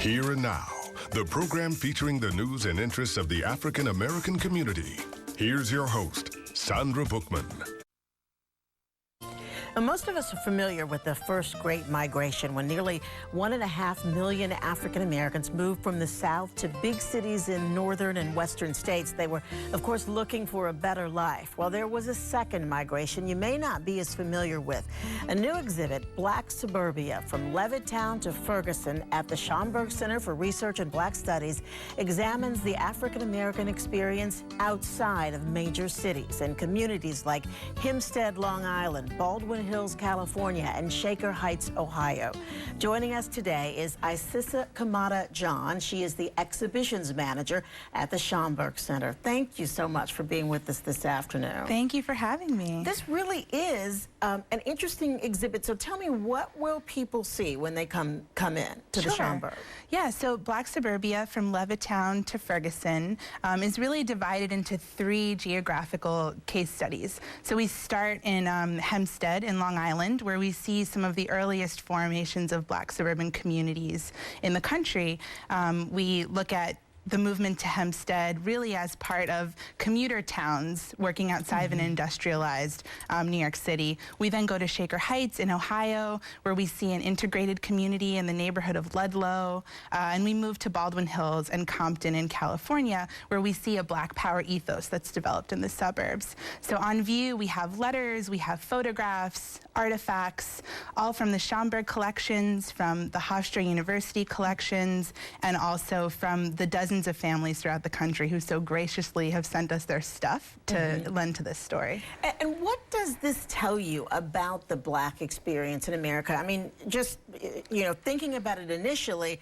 Here and now, the program featuring the news and interests of the African American community. Here's your host, Sandra Bookman. Most of us are familiar with the first Great Migration, when nearly 1.5 million African Americans moved from the South to big cities in northern and western states. They were, of course, looking for a better life. Well, there was a second migration you may not be as familiar with. A new exhibit, Black Suburbia, from Levittown to Ferguson at the Schomburg Center for Research and Black Studies, examines the African American experience outside of major cities and communities like Hempstead, Long Island, Baldwin Hills, California, and Shaker Heights, Ohio. Joining us today is Isissa Komada-John. She is the exhibitions manager at the Schomburg Center. Thank you so much for being with us this afternoon. Thank you for having me. This really is an interesting exhibit. So tell me, what will people see when they come in to the Schomburg? Yeah, so Black Suburbia from Levittown to Ferguson is really divided into 3 geographical case studies. So we start in Hempstead in Long Island, where we see some of the earliest formations of Black suburban communities in the country. We look at the movement to Hempstead really as part of commuter towns working outside of an industrialized New York City. We then go to Shaker Heights in Ohio, where we see an integrated community in the neighborhood of Ludlow. And we move to Baldwin Hills and Compton in California, where we see a Black power ethos that's developed in the suburbs. So on view, we have letters, we have photographs, artifacts, all from the Schomburg collections, from the Hofstra University collections, and also from the dozens of families throughout the country who so graciously have sent us their stuff to lend to this story. And what does this tell you about the Black experience in America? I mean, just, thinking about it initially,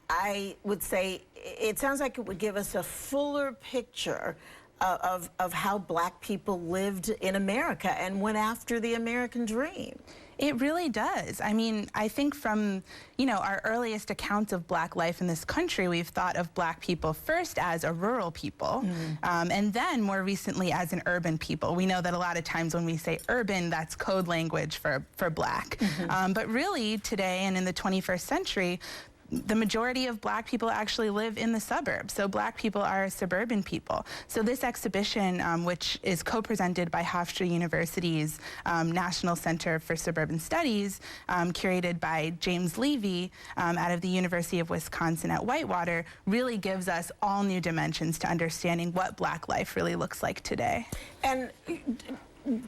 I would say it sounds like it would give us a fuller picture of how Black people lived in America and went after the American dream. It really does. I mean, I think from, our earliest accounts of Black life in this country, we've thought of Black people first as a rural people, and then more recently as an urban people. We know that a lot of times when we say urban, that's code language for Black. But really today and in the 21st century, the majority of Black people actually live in the suburbs. So Black people are suburban people. So this exhibition, which is co-presented by Hofstra University's National Center for Suburban Studies, curated by James Levy out of the University of Wisconsin at Whitewater, really gives us all new dimensions to understanding what Black life really looks like today. And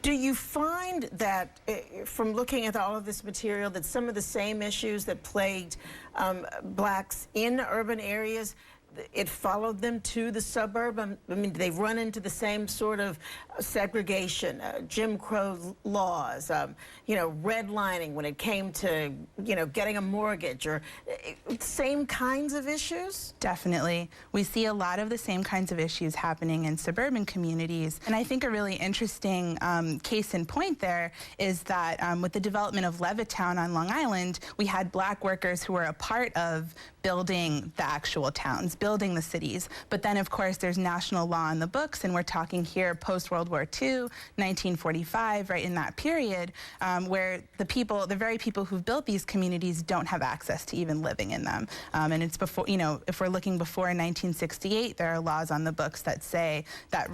do you find that, from looking at all of this material, that some of the same issues that plagued Blacks in urban areas, it followed them to the suburb? I mean, they run into the same sort of segregation, Jim Crow laws, redlining when it came to, getting a mortgage, or same kinds of issues? Definitely. We see a lot of the same kinds of issues happening in suburban communities. And I think a really interesting case in point there is that with the development of Levittown on Long Island, we had Black workers who were a part of building the actual towns, building the cities. But then, of course, there's national law in the books, and we're talking here post-World War II, 1945, right in that period, where the very people who've built these communities don't have access to even living in them. And it's before, if we're looking before 1968, there are laws on the books that say that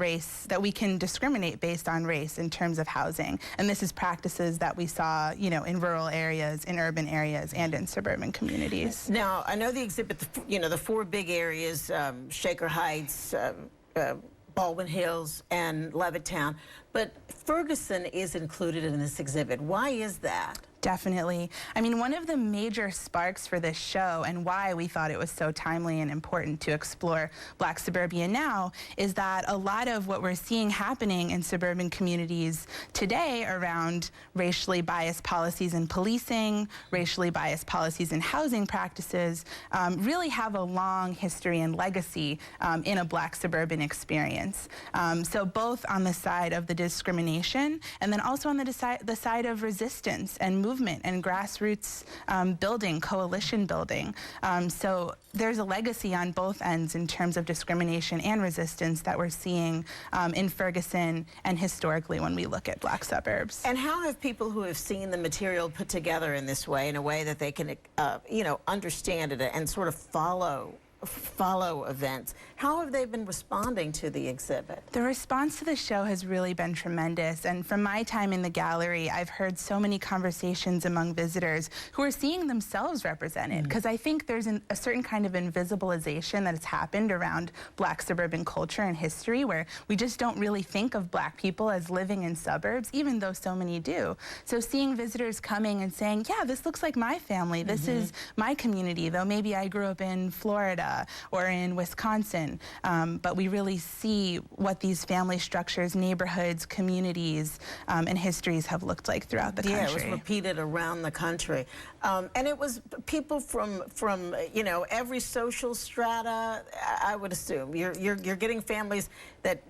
that we can discriminate based on race in terms of housing. And this is practices that we saw, in rural areas, in urban areas, and in suburban communities. Now, I know the exhibit, the 4 big areas, Shaker Heights, Baldwin Hills, and Levittown, but Ferguson is included in this exhibit. Why is that? Definitely. I mean, one of the major sparks for this show and why we thought it was so timely and important to explore Black suburbia now is that a lot of what we're seeing happening in suburban communities today around racially biased policies in policing, racially biased policies in housing practices, really have a long history and legacy in a Black suburban experience. So both on the side of the anti-discrimination, and then also on the side of resistance and movement and grassroots building, coalition building. So there's a legacy on both ends in terms of discrimination and resistance that we're seeing in Ferguson and historically when we look at Black suburbs. And how have people who have seen the material put together in this way, in a way that they can, understand it and sort of follow events, how have they been responding to the exhibit? The response to the show has really been tremendous, and from my time in the gallery, I've heard so many conversations among visitors who are seeing themselves represented, because I think there's a certain kind of invisibilization that has happened around Black suburban culture and history, where we just don't really think of Black people as living in suburbs, even though so many do. So seeing visitors coming and saying, yeah, this looks like my family, this is my community, though maybe I grew up in Florida or in Wisconsin, but we really see what these family structures, neighborhoods, communities, and histories have looked like throughout the country. Yeah, it was repeated around the country. And it was people from every social strata, I would assume. You're getting families that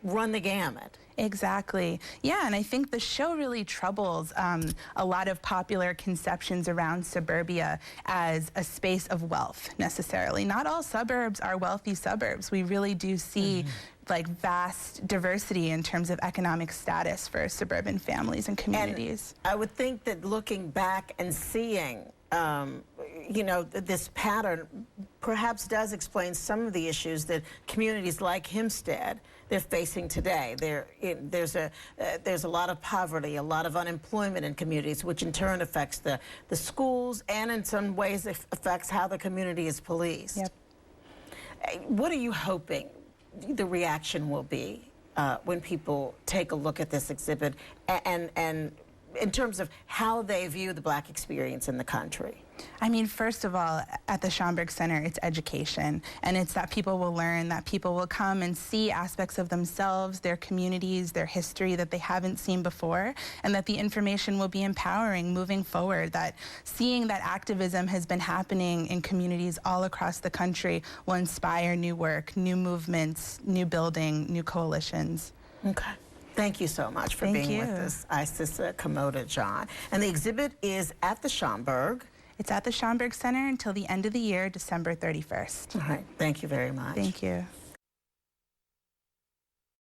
run the gamut. Exactly. Yeah, and I think the show really troubles a lot of popular conceptions around suburbia as a space of wealth, necessarily. Not all suburbs are wealthy suburbs. We really do see like vast diversity in terms of economic status for suburban families and communities. And I would think that looking back and seeing this pattern perhaps does explain some of the issues that communities like Hempstead they're facing today. There's a lot of poverty, a lot of unemployment in communities, which in turn affects the schools, and in some ways it affects how the community is policed. Yep. What are you hoping the reaction will be when people take a look at this exhibit, and in terms of how they view the Black experience in the country? I mean, first of all, at the Schomburg Center, it's education, and it's that people will learn, that people will come and see aspects of themselves, their communities, their history that they haven't seen before, and that the information will be empowering moving forward, that seeing that activism has been happening in communities all across the country will inspire new work, new movements, new building, new coalitions. Okay. Thank you so much for being with us, Isissa Komada-John. And the exhibit is at the Schomburg. It's at the Schomburg Center until the end of the year, December 31st. All right. Thank you very much. Thank you.